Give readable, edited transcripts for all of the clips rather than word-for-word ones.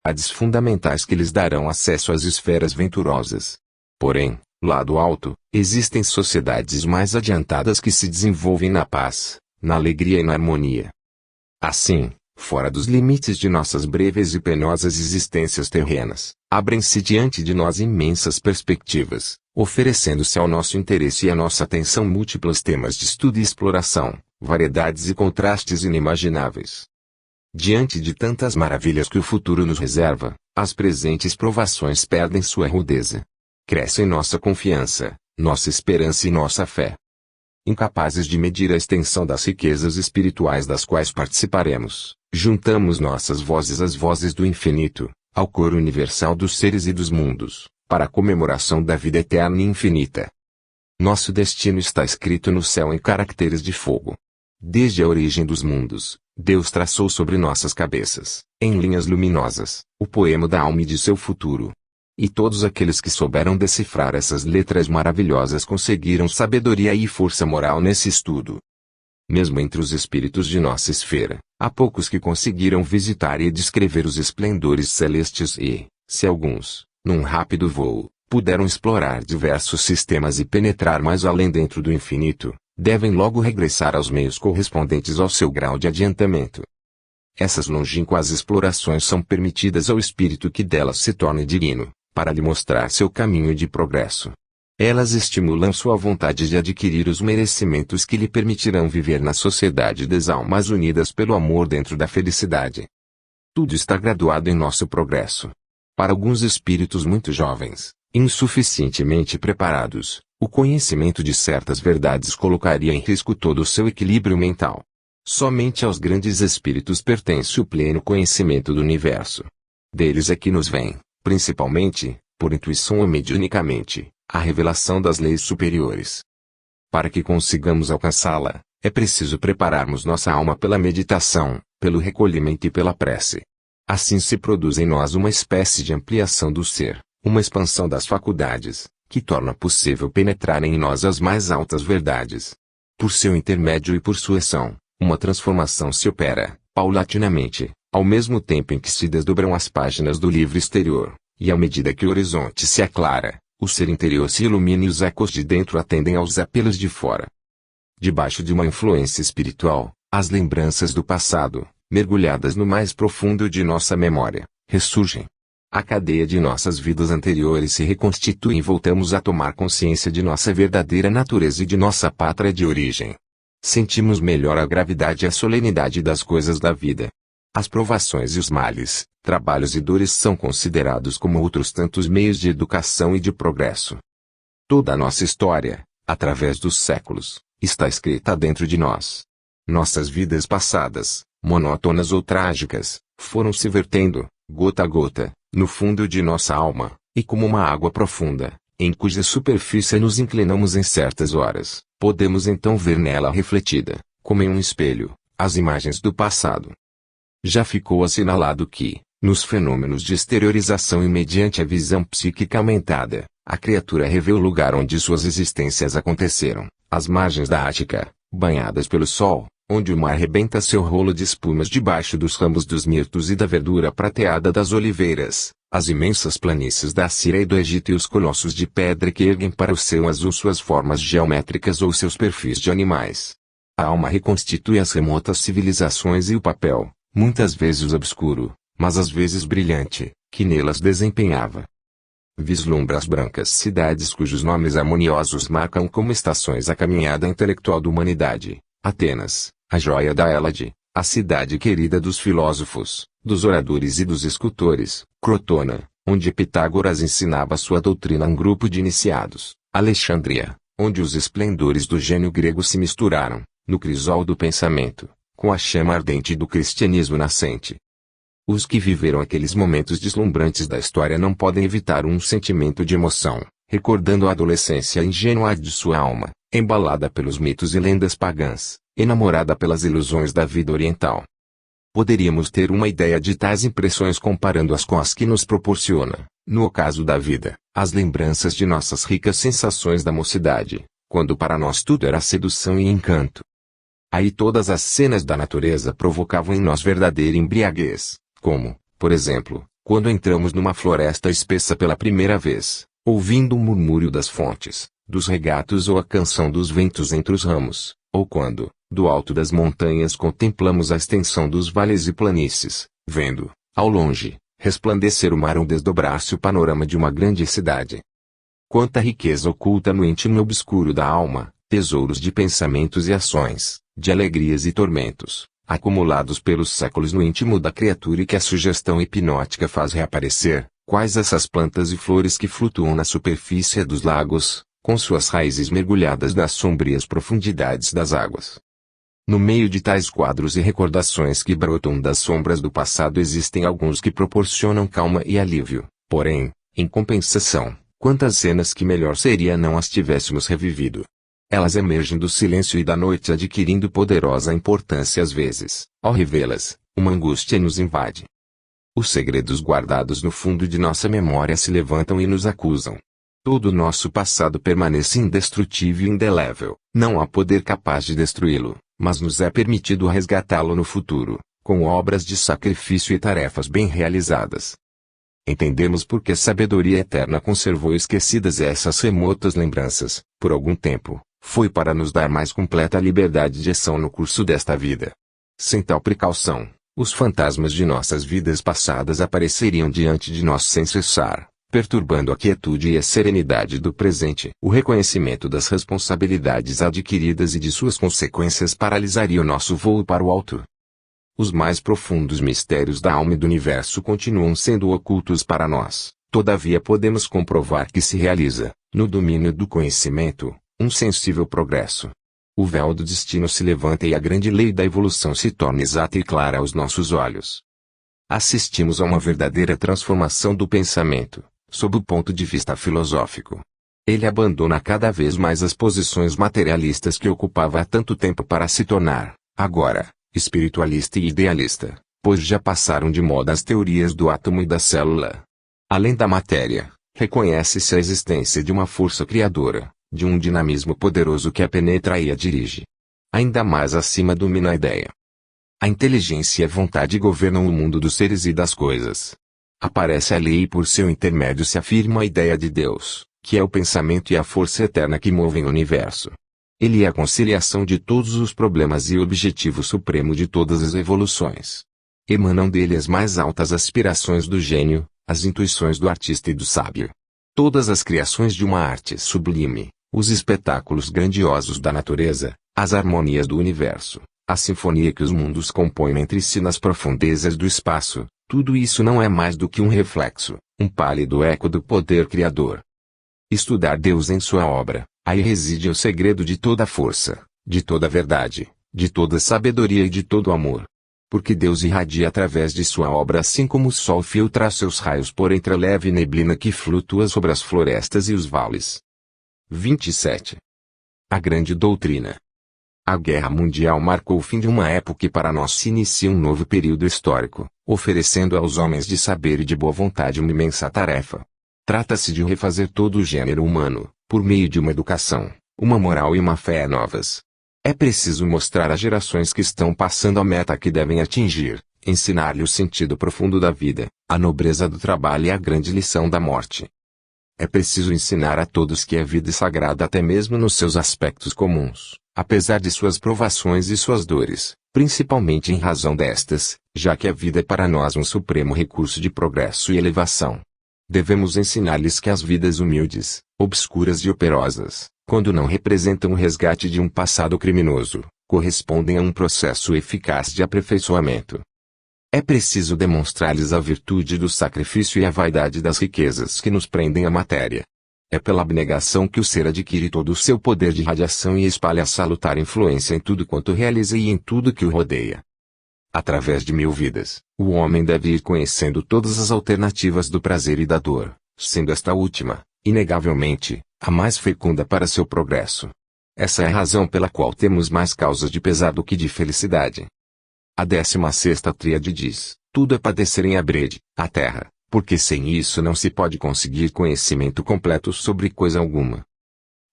habilidades fundamentais que lhes darão acesso às esferas venturosas. Porém, lá do alto, existem sociedades mais adiantadas que se desenvolvem na paz, na alegria e na harmonia. Assim, fora dos limites de nossas breves e penosas existências terrenas, abrem-se diante de nós imensas perspectivas, oferecendo-se ao nosso interesse e à nossa atenção múltiplos temas de estudo e exploração, variedades e contrastes inimagináveis. Diante de tantas maravilhas que o futuro nos reserva, as presentes provações perdem sua rudeza. Crescem nossa confiança, nossa esperança e nossa fé. Incapazes de medir a extensão das riquezas espirituais das quais participaremos, juntamos nossas vozes às vozes do infinito, ao coro universal dos seres e dos mundos, para a comemoração da vida eterna e infinita. Nosso destino está escrito no céu em caracteres de fogo. Desde a origem dos mundos, Deus traçou sobre nossas cabeças, em linhas luminosas, o poema da alma e de seu futuro. E todos aqueles que souberam decifrar essas letras maravilhosas conseguiram sabedoria e força moral nesse estudo. Mesmo entre os espíritos de nossa esfera, há poucos que conseguiram visitar e descrever os esplendores celestes e, se alguns, num rápido voo, puderam explorar diversos sistemas e penetrar mais além dentro do infinito, devem logo regressar aos meios correspondentes ao seu grau de adiantamento. Essas longínquas explorações são permitidas ao espírito que delas se torne digno, para lhe mostrar seu caminho de progresso. Elas estimulam sua vontade de adquirir os merecimentos que lhe permitirão viver na sociedade das almas unidas pelo amor dentro da felicidade. Tudo está graduado em nosso progresso. Para alguns espíritos muito jovens, insuficientemente preparados, o conhecimento de certas verdades colocaria em risco todo o seu equilíbrio mental. Somente aos grandes espíritos pertence o pleno conhecimento do universo. Deles é que nos vem, principalmente, por intuição ou mediunicamente, a revelação das leis superiores. Para que consigamos alcançá-la, é preciso prepararmos nossa alma pela meditação, pelo recolhimento e pela prece. Assim se produz em nós uma espécie de ampliação do ser, uma expansão das faculdades, que torna possível penetrar em nós as mais altas verdades. Por seu intermédio e por sua ação, uma transformação se opera, paulatinamente, ao mesmo tempo em que se desdobram as páginas do livro exterior, e à medida que o horizonte se aclara, o ser interior se ilumina e os ecos de dentro atendem aos apelos de fora. Debaixo de uma influência espiritual, as lembranças do passado, mergulhadas no mais profundo de nossa memória, ressurgem. A cadeia de nossas vidas anteriores se reconstitui e voltamos a tomar consciência de nossa verdadeira natureza e de nossa pátria de origem. Sentimos melhor a gravidade e a solenidade das coisas da vida. As provações e os males, trabalhos e dores são considerados como outros tantos meios de educação e de progresso. Toda a nossa história, através dos séculos, está escrita dentro de nós. Nossas vidas passadas, monótonas ou trágicas, foram se vertendo, gota a gota, no fundo de nossa alma, e como uma água profunda, em cuja superfície nos inclinamos em certas horas, podemos então ver nela refletida, como em um espelho, as imagens do passado. Já ficou assinalado que, nos fenômenos de exteriorização e mediante a visão psíquica aumentada, a criatura revê o lugar onde suas existências aconteceram, as margens da Ática, banhadas pelo sol, onde o mar rebenta seu rolo de espumas debaixo dos ramos dos mirtos e da verdura prateada das oliveiras, as imensas planícies da Síria e do Egito e os colossos de pedra que erguem para o céu azul suas formas geométricas ou seus perfis de animais. A alma reconstitui as remotas civilizações e o papel, muitas vezes obscuro, mas às vezes brilhante, que nelas desempenhava. Vislumbra as brancas cidades cujos nomes harmoniosos marcam como estações a caminhada intelectual da humanidade: Atenas, a joia da Hélade, a cidade querida dos filósofos, dos oradores e dos escultores; Crotona, onde Pitágoras ensinava sua doutrina a um grupo de iniciados; Alexandria, onde os esplendores do gênio grego se misturaram, no crisol do pensamento, com a chama ardente do cristianismo nascente. Os que viveram aqueles momentos deslumbrantes da história não podem evitar um sentimento de emoção, recordando a adolescência ingênua de sua alma, embalada pelos mitos e lendas pagãs, enamorada pelas ilusões da vida oriental. Poderíamos ter uma ideia de tais impressões comparando-as com as que nos proporciona, no ocaso da vida, as lembranças de nossas ricas sensações da mocidade, quando para nós tudo era sedução e encanto. Aí todas as cenas da natureza provocavam em nós verdadeira embriaguez, como, por exemplo, Quando entramos numa floresta espessa pela primeira vez, ouvindo o murmúrio das fontes, dos regatos ou a canção dos ventos entre os ramos, ou quando, do alto das montanhas contemplamos a extensão dos vales e planícies, vendo, ao longe, resplandecer o mar ou desdobrar-se o panorama de uma grande cidade. Quanta riqueza oculta no íntimo obscuro da alma, tesouros de pensamentos e ações, de alegrias e tormentos, acumulados pelos séculos no íntimo da criatura e que a sugestão hipnótica faz reaparecer, quais essas plantas e flores que flutuam na superfície dos lagos, com suas raízes mergulhadas nas sombrias profundidades das águas. No meio de tais quadros e recordações que brotam das sombras do passado existem alguns que proporcionam calma e alívio, porém, em compensação, quantas cenas que melhor seria não as tivéssemos revivido. Elas emergem do silêncio e da noite adquirindo poderosa importância às vezes, ao revê-las, uma angústia nos invade. Os segredos guardados no fundo de nossa memória se levantam e nos acusam. Todo o nosso passado permanece indestrutível e indelével, não há poder capaz de destruí-lo, mas nos é permitido resgatá-lo no futuro, com obras de sacrifício e tarefas bem realizadas. Entendemos por que a sabedoria eterna conservou esquecidas essas remotas lembranças, por algum tempo, foi para nos dar mais completa liberdade de ação no curso desta vida. Sem tal precaução, os fantasmas de nossas vidas passadas apareceriam diante de nós sem cessar, perturbando a quietude e a serenidade do presente. O reconhecimento das responsabilidades adquiridas e de suas consequências paralisaria o nosso voo para o alto. Os mais profundos mistérios da alma e do universo continuam sendo ocultos para nós, todavia podemos comprovar que se realiza, no domínio do conhecimento, um sensível progresso. O véu do destino se levanta e a grande lei da evolução se torna exata e clara aos nossos olhos. Assistimos a uma verdadeira transformação do pensamento, sob o ponto de vista filosófico. Ele abandona cada vez mais as posições materialistas que ocupava há tanto tempo para se tornar, agora, espiritualista e idealista, pois já passaram de moda as teorias do átomo e da célula. Além da matéria, reconhece-se a existência de uma força criadora, de um dinamismo poderoso que a penetra e a dirige. Ainda mais acima domina a ideia. A inteligência e a vontade governam o mundo dos seres e das coisas. Aparece a lei e por seu intermédio se afirma a ideia de Deus, que é o pensamento e a força eterna que movem o universo. Ele é a conciliação de todos os problemas e o objetivo supremo de todas as evoluções. Emanam dele as mais altas aspirações do gênio, as intuições do artista e do sábio. Todas as criações de uma arte sublime, os espetáculos grandiosos da natureza, as harmonias do universo, a sinfonia que os mundos compõem entre si nas profundezas do espaço, tudo isso não é mais do que um reflexo, um pálido eco do poder criador. Estudar Deus em sua obra, aí reside o segredo de toda a força, de toda a verdade, de toda a sabedoria e de todo o amor. Porque Deus irradia através de sua obra assim como o sol filtra seus raios por entre a leve neblina que flutua sobre as florestas e os vales. 27. A grande doutrina. A Guerra Mundial marcou o fim de uma época e para nós se inicia um novo período histórico, oferecendo aos homens de saber e de boa vontade uma imensa tarefa. Trata-se de refazer todo o gênero humano, por meio de uma educação, uma moral e uma fé novas. É preciso mostrar às gerações que estão passando a meta que devem atingir, ensinar-lhe o sentido profundo da vida, a nobreza do trabalho e a grande lição da morte. É preciso ensinar a todos que a vida é sagrada até mesmo nos seus aspectos comuns, apesar de suas provações e suas dores, principalmente em razão destas, já que a vida é para nós um supremo recurso de progresso e elevação. Devemos ensinar-lhes que as vidas humildes, obscuras e operosas, quando não representam o resgate de um passado criminoso, correspondem a um processo eficaz de aperfeiçoamento. É preciso demonstrar-lhes a virtude do sacrifício e a vaidade das riquezas que nos prendem à matéria. É pela abnegação que o ser adquire todo o seu poder de radiação e espalha salutar influência em tudo quanto realiza e em tudo que o rodeia. Através de 1000 vidas, o homem deve ir conhecendo todas as alternativas do prazer e da dor, sendo esta última, inegavelmente, a mais fecunda para seu progresso. Essa é a razão pela qual temos mais causas de pesar do que de felicidade. A 16ª tríade diz, tudo é padecer em Abrede, a terra, porque sem isso não se pode conseguir conhecimento completo sobre coisa alguma.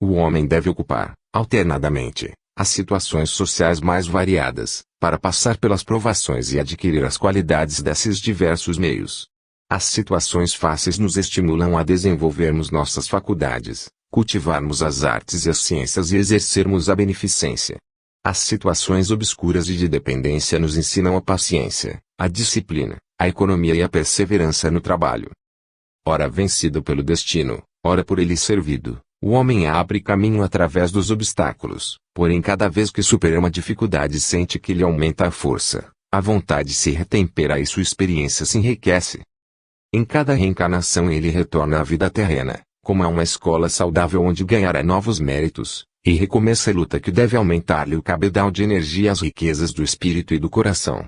O homem deve ocupar, alternadamente, as situações sociais mais variadas, para passar pelas provações e adquirir as qualidades desses diversos meios. As situações fáceis nos estimulam a desenvolvermos nossas faculdades, cultivarmos as artes e as ciências e exercermos a beneficência. As situações obscuras e de dependência nos ensinam a paciência, a disciplina, a economia e a perseverança no trabalho. Ora vencido pelo destino, ora por ele servido, o homem abre caminho através dos obstáculos, porém cada vez que supera uma dificuldade sente que lhe aumenta a força, a vontade se retempera e sua experiência se enriquece. Em cada reencarnação ele retorna à vida terrena, como a uma escola saudável onde ganhará novos méritos, e recomeça a luta que deve aumentar-lhe o cabedal de energia e as riquezas do espírito e do coração.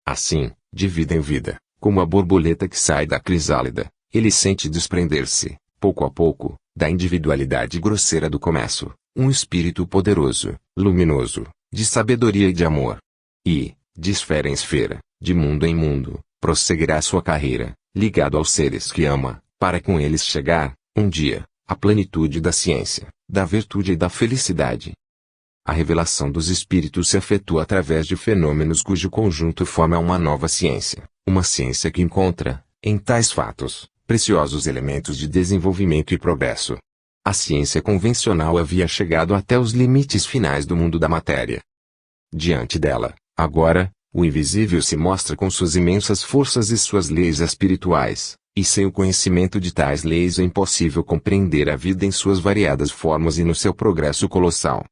Assim, de vida em vida, como a borboleta que sai da crisálida, ele sente desprender-se, pouco a pouco, da individualidade grosseira do começo, um espírito poderoso, luminoso, de sabedoria e de amor. E, de esfera em esfera, de mundo em mundo, prosseguirá sua carreira, ligado aos seres que ama, para com eles chegar, um dia, à plenitude da ciência, da virtude e da felicidade. A revelação dos espíritos se efetua através de fenômenos cujo conjunto forma uma nova ciência, uma ciência que encontra, em tais fatos, preciosos elementos de desenvolvimento e progresso. A ciência convencional havia chegado até os limites finais do mundo da matéria. Diante dela, agora, o invisível se mostra com suas imensas forças e suas leis espirituais, e sem o conhecimento de tais leis é impossível compreender a vida em suas variadas formas e no seu progresso colossal.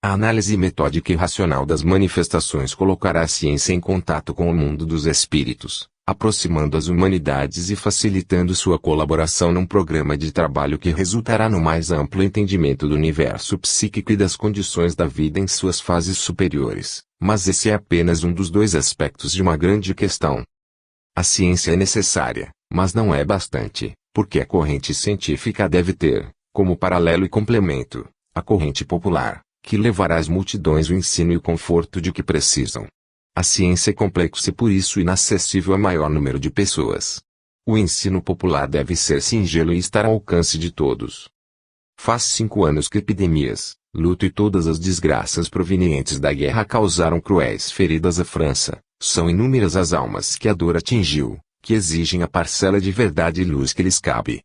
A análise metódica e racional das manifestações colocará a ciência em contato com o mundo dos espíritos, aproximando as humanidades e facilitando sua colaboração num programa de trabalho que resultará no mais amplo entendimento do universo psíquico e das condições da vida em suas fases superiores. Mas esse é apenas um dos dois aspectos de uma grande questão. A ciência é necessária, mas não é bastante, porque a corrente científica deve ter, como paralelo e complemento, a corrente popular, que levará às multidões o ensino e o conforto de que precisam. A ciência é complexa e por isso inacessível a maior número de pessoas. O ensino popular deve ser singelo e estar ao alcance de todos. Faz 5 anos que epidemias, luto e todas as desgraças provenientes da guerra causaram cruéis feridas à França. São inúmeras as almas que a dor atingiu, que exigem a parcela de verdade e luz que lhes cabe.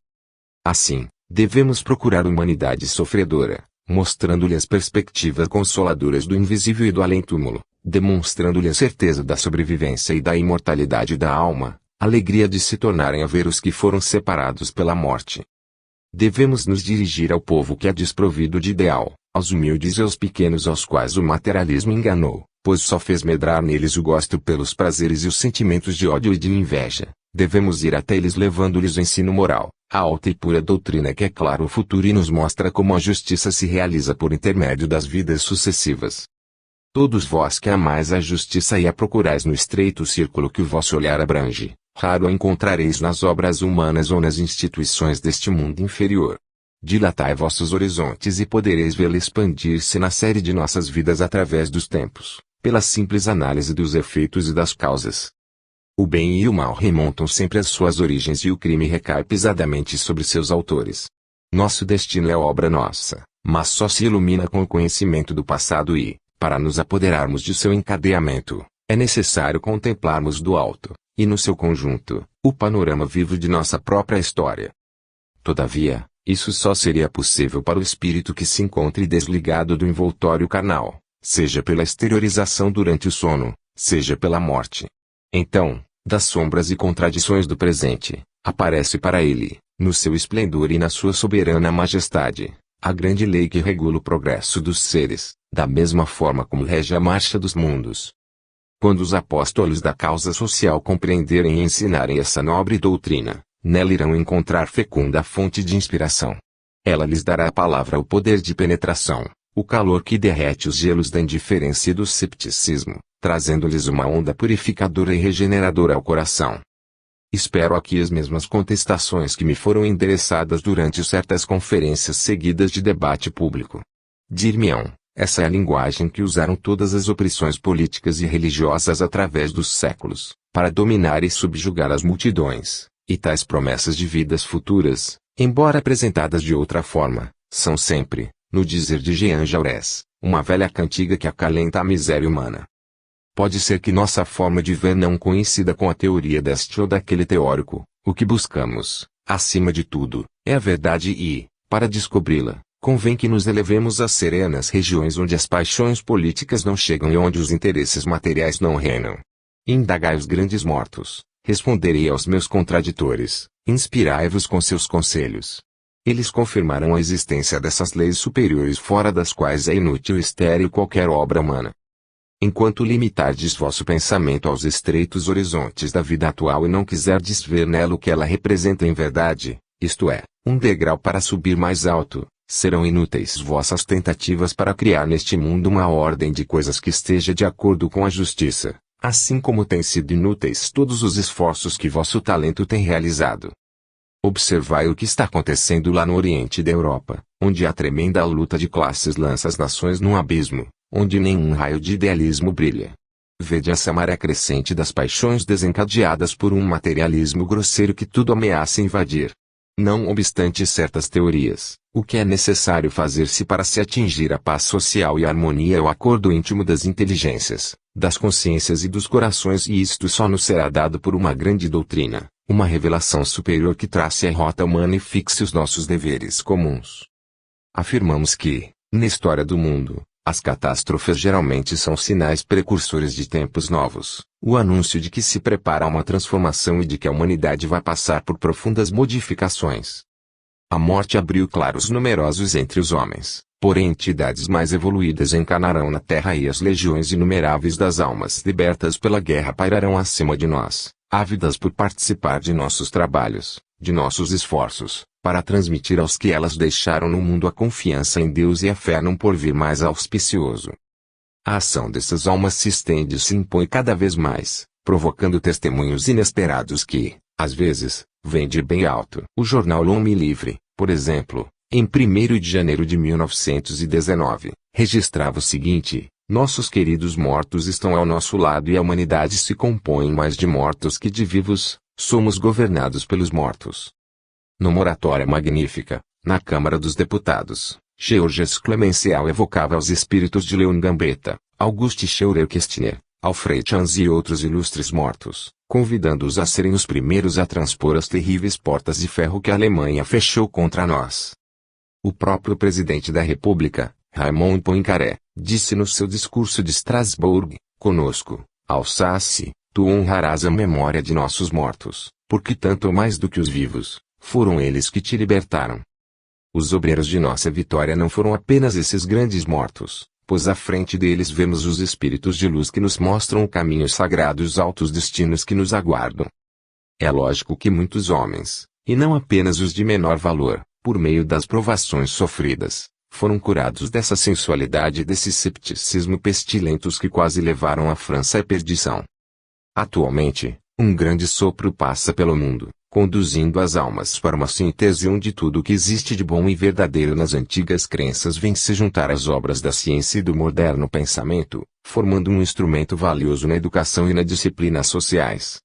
Assim, devemos procurar a humanidade sofredora, mostrando-lhe as perspectivas consoladoras do invisível e do além-túmulo, demonstrando-lhe a certeza da sobrevivência e da imortalidade da alma, alegria de se tornarem a ver os que foram separados pela morte. Devemos nos dirigir ao povo que é desprovido de ideal, aos humildes e aos pequenos aos quais o materialismo enganou, pois só fez medrar neles o gosto pelos prazeres e os sentimentos de ódio e de inveja. Devemos ir até eles levando-lhes o ensino moral, a alta e pura doutrina que é clara o futuro e nos mostra como a justiça se realiza por intermédio das vidas sucessivas. Todos vós que amais a justiça e a procurais no estreito círculo que o vosso olhar abrange, raro a encontrareis nas obras humanas ou nas instituições deste mundo inferior. Dilatai vossos horizontes e podereis vê-la expandir-se na série de nossas vidas através dos tempos, pela simples análise dos efeitos e das causas. O bem e o mal remontam sempre às suas origens e o crime recai pesadamente sobre seus autores. Nosso destino é obra nossa, mas só se ilumina com o conhecimento do passado e, para nos apoderarmos de seu encadeamento, é necessário contemplarmos do alto, e no seu conjunto, o panorama vivo de nossa própria história. Todavia, isso só seria possível para o espírito que se encontre desligado do envoltório carnal, seja pela exteriorização durante o sono, seja pela morte. Então, das sombras e contradições do presente, aparece para ele, no seu esplendor e na sua soberana majestade, a grande lei que regula o progresso dos seres, da mesma forma como rege a marcha dos mundos. Quando os apóstolos da causa social compreenderem e ensinarem essa nobre doutrina, nela irão encontrar fecunda fonte de inspiração. Ela lhes dará a palavra o poder de penetração, o calor que derrete os gelos da indiferença e do cepticismo, trazendo-lhes uma onda purificadora e regeneradora ao coração. Espero aqui as mesmas contestações que me foram endereçadas durante certas conferências seguidas de debate público. Dir-me-ão, essa é a linguagem que usaram todas as opressões políticas e religiosas através dos séculos, para dominar e subjugar as multidões, e tais promessas de vidas futuras, embora apresentadas de outra forma, são sempre, no dizer de Jean Jaurès, uma velha cantiga que acalenta a miséria humana. Pode ser que nossa forma de ver não coincida com a teoria deste ou daquele teórico, O que buscamos, acima de tudo, é a verdade e, para descobri-la, convém que nos elevemos às serenas regiões onde as paixões políticas não chegam e onde os interesses materiais não reinam. Indagai os grandes mortos, responderei aos meus contraditores, inspirai-vos com seus conselhos. Eles confirmarão a existência dessas leis superiores fora das quais é inútil e estéril qualquer obra humana. Enquanto limitardes vosso pensamento aos estreitos horizontes da vida atual e não quiserdes ver nela o que ela representa em verdade, isto é, um degrau para subir mais alto, serão inúteis vossas tentativas para criar neste mundo uma ordem de coisas que esteja de acordo com a justiça, assim como têm sido inúteis todos os esforços que vosso talento tem realizado. Observai o que está acontecendo lá no Oriente da Europa, onde a tremenda luta de classes lança as nações num abismo, onde nenhum raio de idealismo brilha. Vede essa maré crescente das paixões desencadeadas por um materialismo grosseiro que tudo ameaça invadir. Não obstante certas teorias, o que é necessário fazer-se para se atingir a paz social e a harmonia é o acordo íntimo das inteligências, das consciências e dos corações, e isto só nos será dado por uma grande doutrina, uma revelação superior que trace a rota humana e fixe os nossos deveres comuns. Afirmamos que, na história do mundo, as catástrofes geralmente são sinais precursores de tempos novos, o anúncio de que se prepara uma transformação e de que a humanidade vai passar por profundas modificações. A morte abriu claros numerosos entre os homens, porém entidades mais evoluídas encarnarão na terra e as legiões inumeráveis das almas libertas pela guerra pairarão acima de nós, ávidas por participar de nossos trabalhos, de nossos esforços, para transmitir aos que elas deixaram no mundo a confiança em Deus e a fé num porvir mais auspicioso. A ação dessas almas se estende e se impõe cada vez mais, provocando testemunhos inesperados que, às vezes, vêm de bem alto. O jornal L'Homme Livre, por exemplo, em 1º de janeiro de 1919, registrava o seguinte: nossos queridos mortos estão ao nosso lado e a humanidade se compõe mais de mortos que de vivos, somos governados pelos mortos. Numa oratória magnífica, na Câmara dos Deputados, Georges Clemenceau evocava os espíritos de Leon Gambetta, Auguste Scheurer-Kestner, Alfred Chans e outros ilustres mortos, convidando-os a serem os primeiros a transpor as terríveis portas de ferro que a Alemanha fechou contra nós. O próprio presidente da República, Raymond Poincaré, disse no seu discurso de Strasbourg: conosco, Alsáce, tu honrarás a memória de nossos mortos, porque tanto mais do que os vivos, foram eles que te libertaram. Os obreiros de nossa vitória não foram apenas esses grandes mortos, pois à frente deles vemos os espíritos de luz que nos mostram o caminho sagrado e os altos destinos que nos aguardam. É lógico que muitos homens, e não apenas os de menor valor, por meio das provações sofridas, foram curados dessa sensualidade e desse cepticismo pestilentos que quase levaram a França à perdição. Atualmente, um grande sopro passa pelo mundo, conduzindo as almas para uma síntese onde tudo o que existe de bom e verdadeiro nas antigas crenças vem se juntar às obras da ciência e do moderno pensamento, formando um instrumento valioso na educação e na disciplina sociais.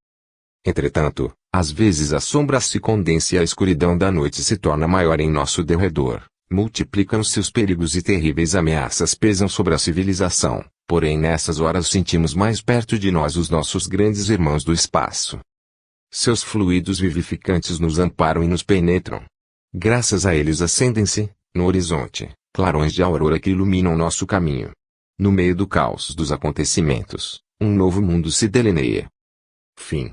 Entretanto, às vezes a sombra se condensa e a escuridão da noite se torna maior em nosso derredor, multiplicam-se os perigos e terríveis ameaças pesam sobre a civilização, porém nessas horas sentimos mais perto de nós os nossos grandes irmãos do espaço. Seus fluidos vivificantes nos amparam e nos penetram. Graças a eles acendem-se, no horizonte, clarões de aurora que iluminam nosso caminho. No meio do caos dos acontecimentos, um novo mundo se delineia. Fim.